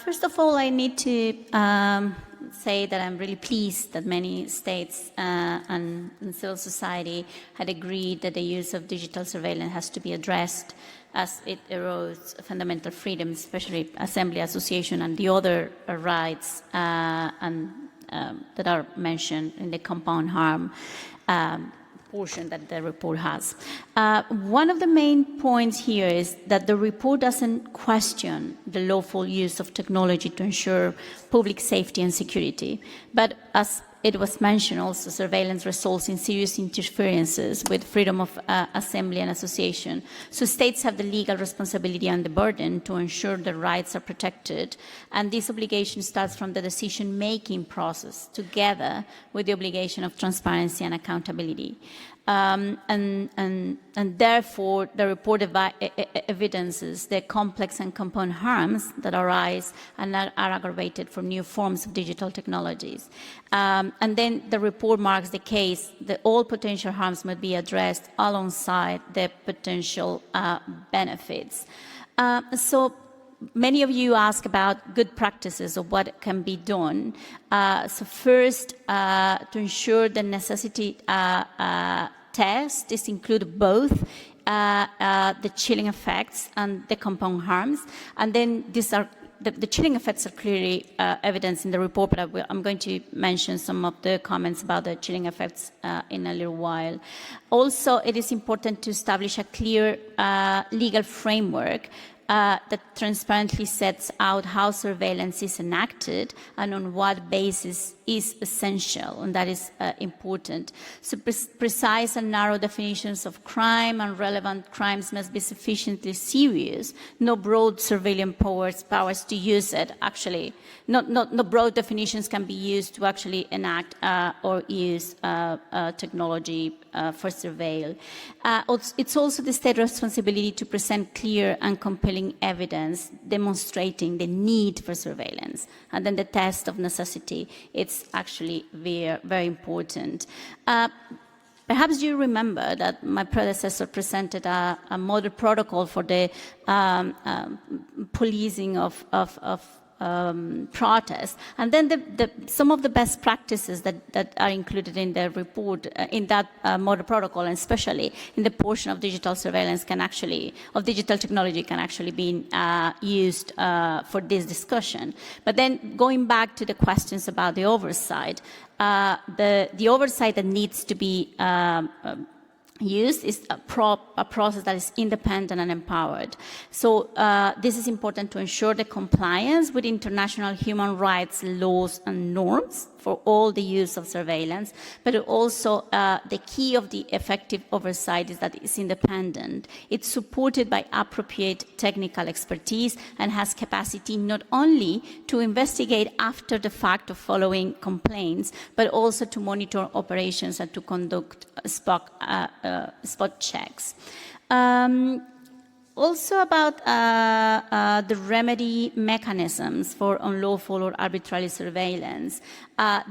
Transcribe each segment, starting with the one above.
First of all, I need to say that I'm really pleased that many states and civil society had agreed that the use of digital surveillance has to be addressed as it erodes fundamental freedoms, especially assembly, association, and the other rights that are mentioned in the compound harm portion that the report has. One of the main points here is that the report doesn't question the lawful use of technology to ensure public safety and security, but as it was mentioned also, surveillance results in serious interferences with freedom of assembly and association. So states have the legal responsibility and the burden to ensure the rights are protected, and this obligation starts from the decision-making process together with the obligation of transparency and accountability. And therefore, the report evidences the complex and compound harms that arise and are aggravated from new forms of digital technologies. And then the report marks the case that all potential harms must be addressed alongside the potential benefits. So many of you ask about good practices of what can be done. So first, to ensure the necessity test, this includes both the chilling effects and the compound harms. And then these are the chilling effects are clearly evidenced in the report, but I'm going to mention some of the comments about the chilling effects in a little while. Also, it is important to establish a clear legal framework that transparently sets out how surveillance is enacted and on what basis is essential, and that is important. So precise and narrow definitions of crime and relevant crimes must be sufficiently serious. No broad surveillance powers to use it, actually. No broad definitions can be used to actually enact or use technology for surveil. It's also the state's responsibility to present clear and compelling evidence demonstrating the need for surveillance. And then the test of necessity, it's actually very, very important. Perhaps you remember that my predecessor presented a model protocol for the policing of protests, and then some of the best practices that are included in the report, in that model protocol, and especially in the portion of digital surveillance of digital technology can actually be used for this discussion. But then going back to the questions about the oversight, the oversight that needs to be used is a process that is independent and empowered. So this is important to ensure the compliance with international human rights laws and norms for all the use of surveillance, but also the key of the effective oversight is that it's independent. It's supported by appropriate technical expertise and has capacity not only to investigate after the fact of following complaints, but also to monitor operations and to conduct spot checks. Also about the remedy mechanisms for unlawful or arbitrary surveillance.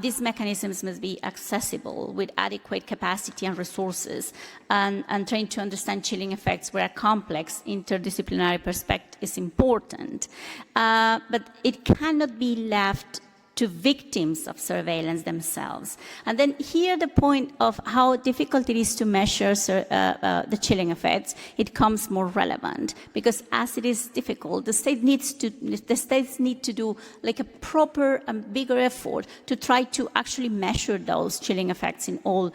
These mechanisms must be accessible with adequate capacity and resources, and trying to understand chilling effects where a complex interdisciplinary perspective is important. But it cannot be left to victims of surveillance themselves. And then here the point of how difficult it is to measure the chilling effects, it comes more relevant, because as it is difficult, the states need to do like a proper and bigger effort to try to actually measure those chilling effects in all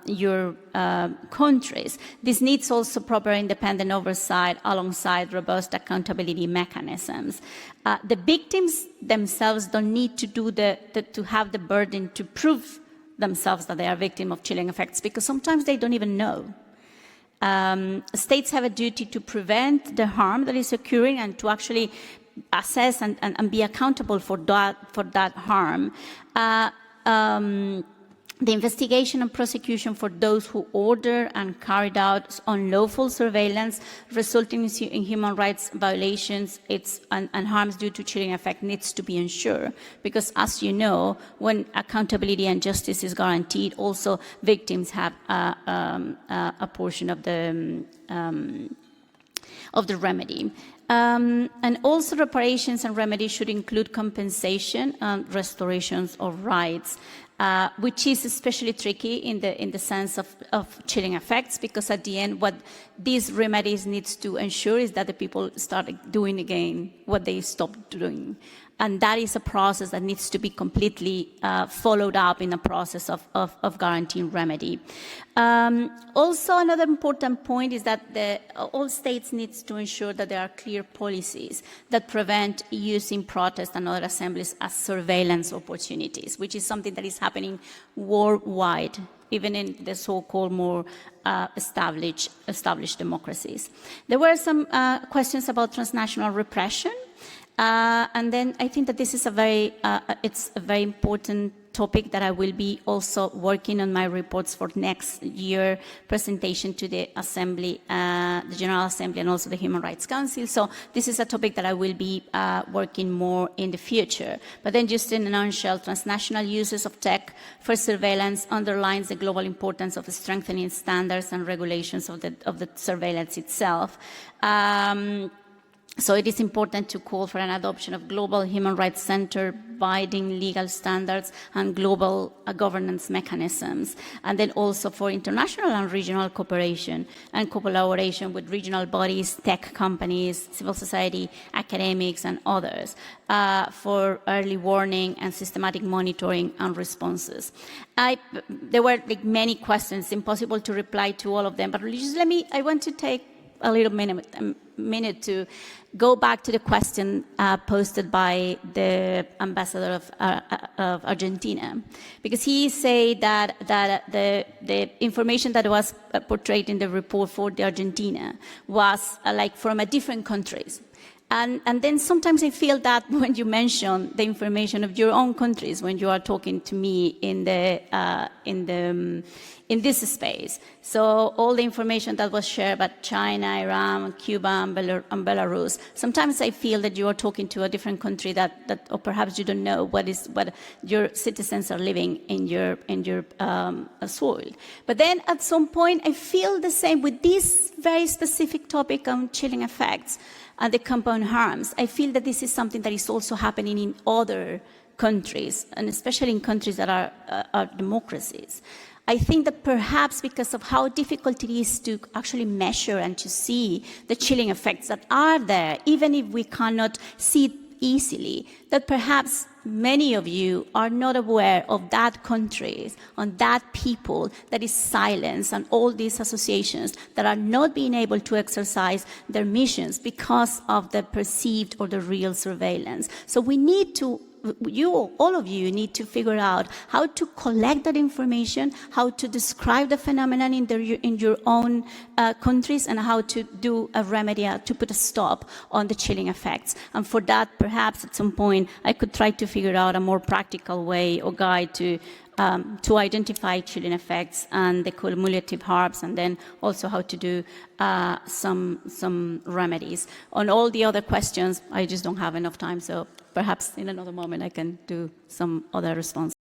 your countries. This needs also proper independent oversight alongside robust accountability mechanisms. The victims themselves don't need to do to have the burden to prove themselves that they are victim of chilling effects, because sometimes they don't even know. States have a duty to prevent the harm that is occurring and to actually assess and be accountable for that harm. The investigation and prosecution for those who order and carried out unlawful surveillance resulting in human rights violations and harms due to chilling effect needs to be ensured, because as you know, when accountability and justice is guaranteed, also victims have a portion of the remedy. And also reparations and remedies should include compensation and restorations of rights, which is especially tricky in the sense of chilling effects, because at the end what these remedies needs to ensure is that the people start doing again what they stopped doing. And that is a process that needs to be completely followed up in a process of guaranteeing remedy. Also, another important point is that all states need to ensure that there are clear policies that prevent using protests and other assemblies as surveillance opportunities, which is something that is happening worldwide, even in the so-called more established democracies. There were some questions about transnational repression. And then I think that this is it's a very important topic that I will be also working on my reports for next year presentation to the Assembly, the General Assembly, and also the Human Rights Council. So this is a topic that I will be working more in the future. But then just in a nutshell, transnational uses of tech for surveillance underlines the global importance of strengthening standards and regulations of the surveillance itself. So it is important to call for an adoption of global human rights centered binding legal standards and global governance mechanisms, and then also for international and regional cooperation and collaboration with regional bodies, tech companies, civil society, academics, and others for early warning and systematic monitoring and responses. There were many questions, impossible to reply to all of them, but just I want to take a little minute to go back to the question posted by the ambassador of Argentina, because he said that the information that was portrayed in the report for the Argentina was from a different countries. And then sometimes I feel that when you mention the information of your own countries, when you are talking to me in this space. So all the information that was shared about China, Iran, Cuba, and Belarus, sometimes I feel that you are talking to a different country that or perhaps you don't know what your citizens are living in your soil. But then at some point I feel the same with this very specific topic on chilling effects and the compound harms. I feel that this is something that is also happening in other countries, and especially in countries that are democracies. I think that perhaps because of how difficult it is to actually measure and to see the chilling effects that are there, even if we cannot see it easily, that perhaps many of you are not aware of that countries, on that people that is silenced, and all these associations that are not being able to exercise their missions because of the perceived or the real surveillance. So we need to all of you need to figure out how to collect that information, how to describe the phenomenon in your own countries, and how to do a remedy, to put a stop on the chilling effects. And for that, perhaps at some point, I could try to figure out a more practical way or guide to identify chilling effects and the cumulative harms, and then also how to do some remedies. On all the other questions, I just don't have enough time, so perhaps in another moment I can do some other response.